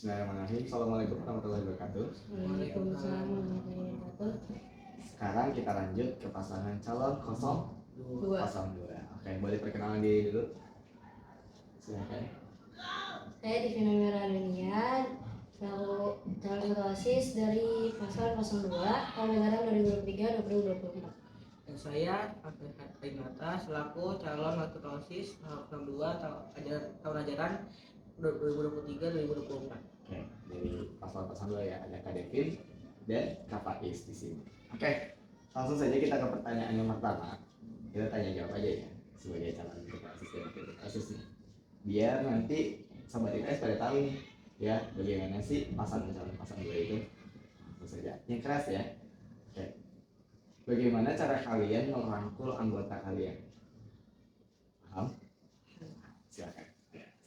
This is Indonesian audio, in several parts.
Bismillahirrahmanirrahim. Assalamualaikum warahmatullahi wabarakatuh. Waalaikumsalam warahmatullahi wabarakatuh. Sekarang kita lanjut ke pasangan calon 02. Oke, boleh perkenalan diri dulu. Silakan. Saya Divina Mirandanian, selaku calon ketua OSIS dari paslon 02 tahun anggaran 2023-2024. Dan saya Abdul Hatta selaku calon ketua OSIS tahun 2 tahun ajaran 2023-2024. Oke, dari paslon 2 ya, ada Kak Devin dan Kak Faiz di sini. Oke, langsung saja kita ke pertanyaan yang pertama. Kita tanya jawab aja ya sebagai calon ketua OSIS dan ketua OSIS nih. Biar nanti sobat IPS pada tahu nih ya bagaimana sih pasangan calon pasangan 2 itu. Langsung saja. Yang keras ya. Oke. Bagaimana cara kalian merangkul anggota kalian? Paham? Silakan.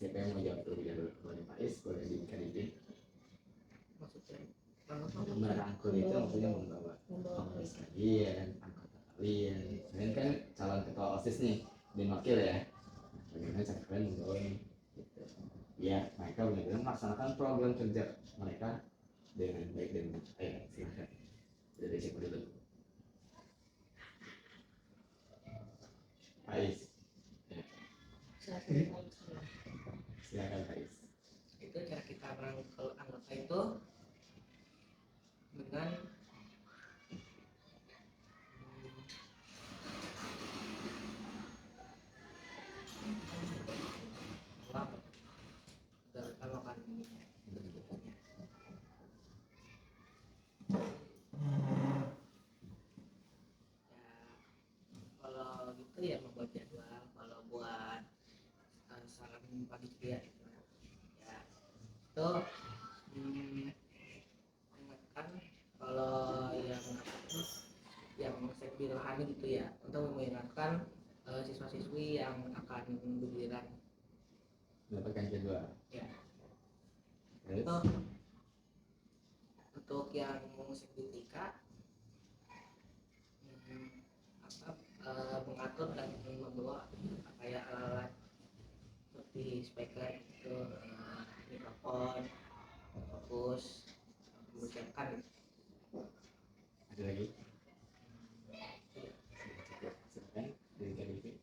Siapa yang mau jawab terlebih dahulu? Boleh Faiz, boleh Dika. Maksudnya Merangkul itu maksudnya membawa pengurus kalian, anggota kalian. Kalian kan calon ketua OSIS nih, dan wakil ya. Bagaimana cara kalian membawa nih? Gitu. Ya, mereka benar-benar melaksanakan program kerja mereka dengan baik dan benar. Ayo, silakan. Dari siapa dulu? Faiz. Silakan Faiz. itu cara kita merangkul anggota itu dengan utamakan kalau gitu ya membuat jadwal, kalau buat saran pagi dia gitu ya itu ingatkan kalau yang saya rohani gitu ya, untuk mengingatkan siswa-siswi yang akan bergiliran Mendapatkan jadwal. ya. Terus? Itu untuk yang musik biblika mengatur dan membawa kayak alat seperti speaker itu, mikrofon, fokus, mempersiapkan. Ada lagi? Silakan dari Kak Devin.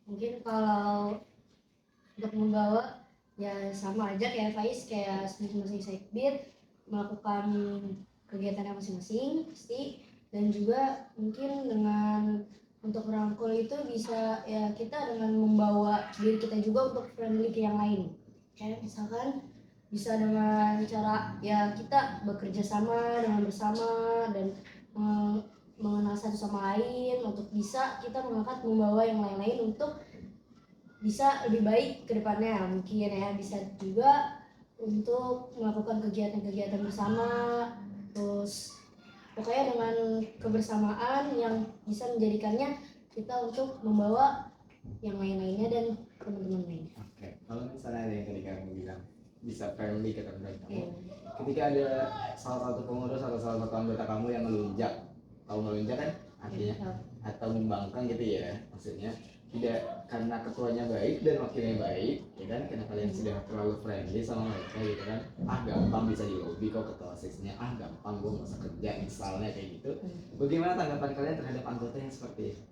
Mungkin kalau untuk membawa ya sama aja kayak Faiz, kayak masing-masing sekbid melakukan kegiatannya masing-masing pasti, dan juga mungkin dengan untuk merangkul itu bisa ya kita dengan membawa diri kita juga untuk friendly ke yang lain. Kayak misalkan bisa dengan cara ya kita bekerja sama dengan bersama dan mengenal satu sama lain untuk bisa kita mengangkat membawa yang lain-lain untuk bisa lebih baik ke depannya. Mungkin ya bisa juga untuk melakukan kegiatan-kegiatan bersama, terus pokoknya dengan kebersamaan yang bisa menjadikannya kita untuk membawa yang lain-lainnya dan teman-teman lainnya. Oke, kalau misalnya ada yang tadi kamu bilang bisa friendly ke teman kamu, ketika ada salah satu pengurus atau salah satu anggota kamu yang melunjak, tahu melunjak kan artinya, atau membangkang gitu ya, maksudnya tidak karena ketuanya baik dan wakilnya baik, ya kan, karena kalian sudah terlalu friendly sama mereka gitu kan, gampang bisa di lobby kok ketua OSISnya, gampang gue nggak usah kerja misalnya kayak gitu. Bagaimana tanggapan kalian terhadap anggota yang seperti itu?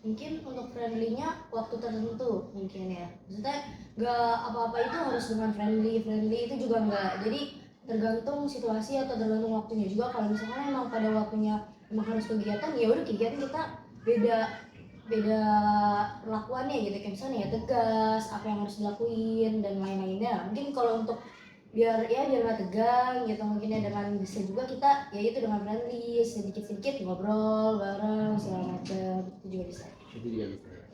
Mungkin untuk friendly-nya waktu tertentu mungkin ya, maksudnya gak apa-apa itu harus dengan friendly itu juga enggak, jadi tergantung situasi atau tergantung waktunya juga. Kalau misalkan emang pada waktunya emang harus kegiatan, ya udah kegiatan kita beda perlakuannya gitu, kayak misalnya ya tegas apa yang harus dilakuin dan lain-lainnya. Mungkin kalau untuk biar nggak tegang gitu, mungkin ya dengan bisa juga kita ya itu dengan friendly sedikit ngobrol bareng segala macam, itu juga bisa. Itu juga bisa ya.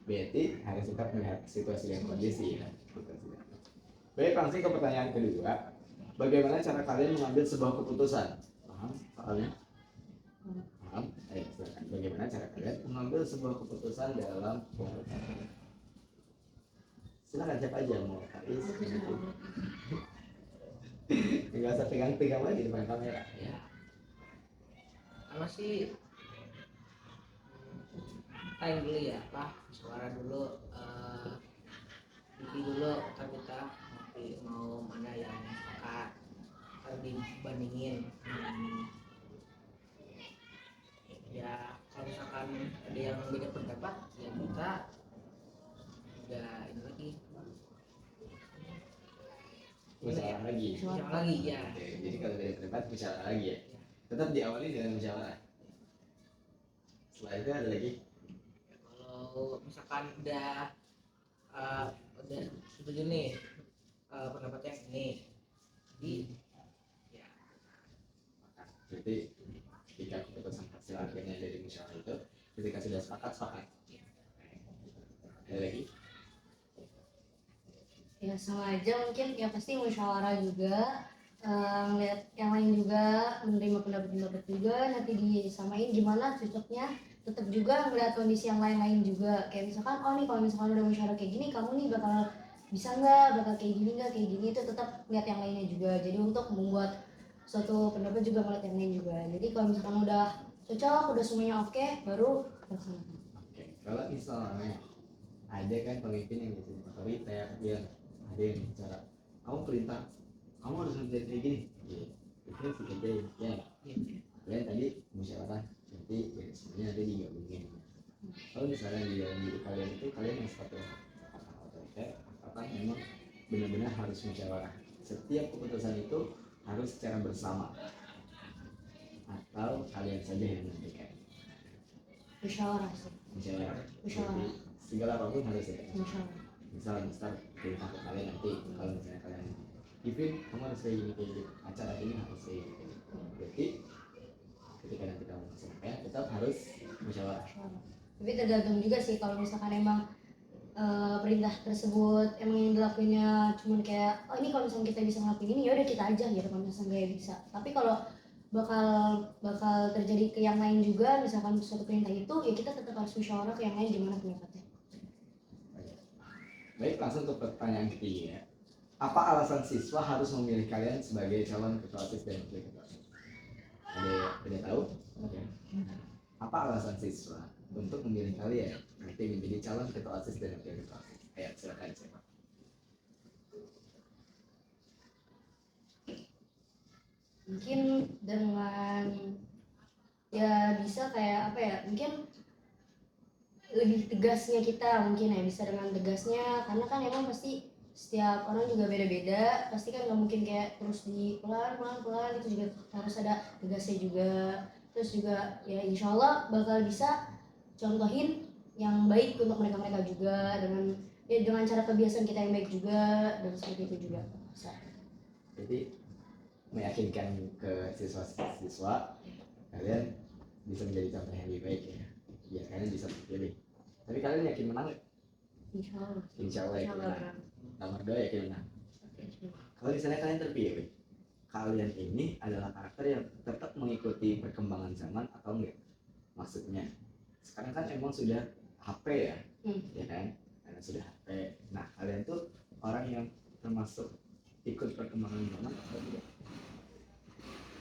Berarti harus tetap melihat situasi dan kondisi ya. Baik, langsung ke pertanyaan kedua. Bagaimana cara kalian mengambil sebuah keputusan? Paham soalnya? Paham? Ayo silakan. Bagaimana cara kalian mengambil sebuah keputusan dalam pengurus? Silakan siapa aja mau Faiz. Tinggal usah pegang lagi depan kamera ya. Sama sih time dulu ya, suara dulu, dulu kan kita dibandingin. Ya kalau misalkan ada yang beda pendapat ya kita udah ini lagi Musyawarah lagi. bicara lagi ya. Oke, jadi kalau beda pendapat musyawarah lagi ya. Tetap diawali dengan musyawarah. Setelah itu ada lagi. Ya, kalau misalkan udah setuju nih pendapatnya ini jadi ya Berarti ketika keputusan hasil akhirnya dari musyawarah itu, ketika sudah sepakat. Ada lagi? Ya sama aja mungkin ya pasti musyawarah juga, ngeliat yang lain juga, menerima pendapat-pendapat juga, nanti disamain gimana cocoknya, tetap juga ngeliat kondisi yang lain-lain juga, kayak misalkan oh nih kalau misalkan udah musyawarah kayak gini kamu nih bakal bisa nggak, bakal kayak gini nggak, kayak gini, itu tetap lihat yang lainnya juga. Jadi untuk membuat suatu pendapat juga melihat yang lain juga. Jadi kalau misalkan udah cocok, udah semuanya oke, baru laksanakan. Oke, kalau misalnya ada kan pemimpin yang biasanya otoriter, dia ada yang bicara, kamu perintah, kamu harus ngerjain kayak gini. Iya, itu sih kerjain. Ya, kalian tadi musyawarah, nanti ya semuanya nanti digabungin. Kalau misalnya di dalam diri kalian itu kalian yang seperti apa otoriter, apa memang benar-benar harus musyawarah. Setiap keputusan itu harus secara bersama, atau kalian saja yang menentukan. Musyawarah sih, Musyawarah. Musyawarah. Jadi, segala apapun harus ya. musyawarah. Misal perintah ke kalian nanti, kalau misalnya kalian Ipin, kamu harus kayak gini, acara ini harus kayak gini. Berarti ketika nanti kamu melaksanakan tetap harus musyawarah. Tapi tergantung juga sih, kalau misalkan emang perintah tersebut emang yang dilakuinnya cuman kayak oh ini kalau misalnya kita bisa ngelakuin ini ya udah kita aja gitu, kalau misalnya nggak bisa. Tapi kalau bakal terjadi ke yang lain juga, misalkan suatu perintah itu ya kita tetap harus musyawarah ke yang lain gimana pendapatnya. Baik, langsung ke pertanyaan ketiga. Apa alasan siswa harus memilih kalian sebagai calon ketua OSIS dan wakil ketua OSIS? Ada tahu? Oke. Apa alasan siswa untuk memilih kalian nanti menjadi calon ketua OSIS dan wakil ketua OSIS? Ayo, silakan siapa? Mungkin dengan ya bisa kayak apa ya, mungkin lebih tegasnya kita, mungkin ya bisa dengan tegasnya, karena kan emang pasti setiap orang juga beda-beda, pasti kan nggak mungkin kayak terus di pelan-pelan, itu juga harus ada tegasnya juga. Terus juga ya insya Allah bakal bisa contohin yang baik untuk mereka juga, dengan cara kebiasaan kita yang baik juga, dan seperti itu juga bisa. Jadi meyakinkan ke siswa-siswa kalian bisa menjadi contoh yang lebih baik ya, biar kalian bisa terpilih. Tapi kalian yakin menang nggak? Insya Allah. Insya Allah yakin menang. Nomor 2 yakin menang. Insya Allah. Kalau misalnya kalian terpilih, kalian ini adalah karakter yang tetap mengikuti perkembangan zaman atau enggak? Maksudnya sekarang kan emang sudah HP ya, ya kan? Karena sudah HP. Nah kalian tuh orang yang termasuk ikut perkembangan zaman atau tidak?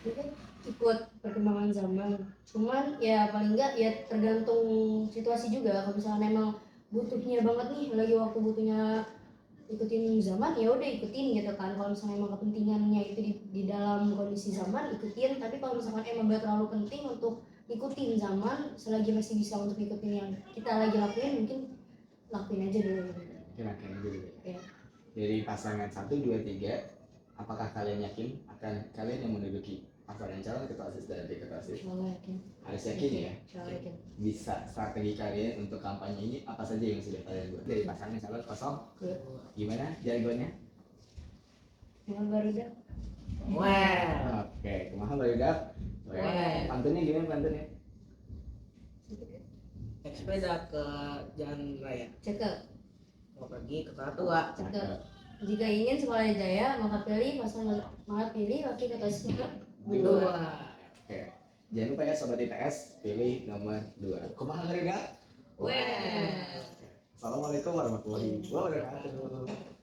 Mungkin ikut perkembangan zaman, cuman ya paling enggak ya tergantung situasi juga. Kalau misalnya emang butuhnya banget nih, lagi waktu butuhnya ikutin zaman, ya udah ikutin gitu kan. Kalau misalnya emang kepentingannya itu di dalam kondisi zaman, ikutin. Tapi kalau misalkan emang gak terlalu penting untuk ikutin zaman, selagi masih bisa untuk ikutin yang kita lagi lakuin, mungkin lakuin aja dulu. Kira-kira dulu ya. Ya. Dari pasangan 1, 2, 3, apakah kalian yakin akan kalian yang menduduki pasangan calon ketua OSIS dan wakil ketua OSIS? Insya Allah yakin. Harus yakin ya. Insya Allah yakin. Bisa strategi kalian untuk kampanye ini apa saja yang sudah kalian buat? Dari pasangan calon kosong, Ya. gimana jargonnya? Dengan Garuda. Well, Oke, kumaha barudak? Pantunnya gimana pantunnya? naik sepeda ke jalan raya, Cakep. mau pergi ke kota tua. Cakep. Jika ingin sekolah jaya, maka pilih wakil ketua OSIS Dua. Oke. Jangan lupa ya sobat IPS, pilih nomor 2. Kumaha barudak? Well. Assalamualaikum warahmatullahi wabarakatuh.